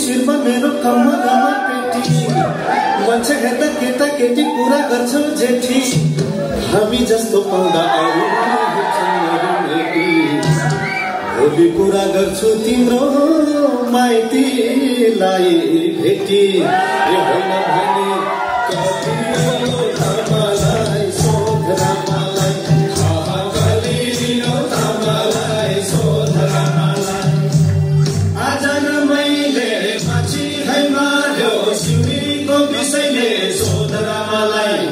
शिरमा मेरो कम्मरमा पेटी मान्छे हेर्दा केटा केटी पुरा गर्छ जेठी हामी जस्तो पाउँदा अरू भोलि पुरा गर्छु तिम्रो माइतीलाई भेटी यो होइन भने मलाई सोध रामालाई तामालाई सोध रामालाई आज न मैले माछी है मार्यो सिउरीको विषयले सोध रामालाई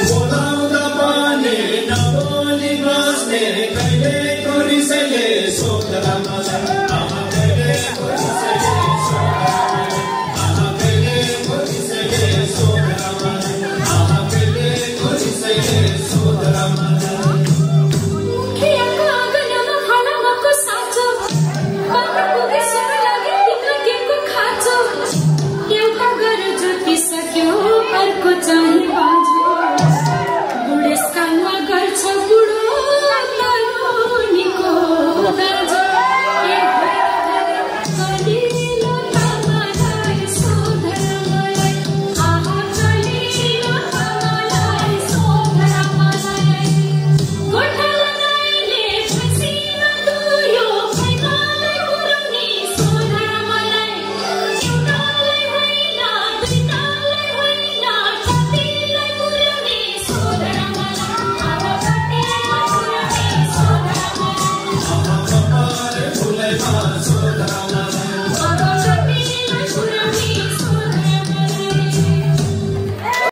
बोलाउँदा पनि नबोली बस्ने कहिलेको रिसैले सोध रामालाई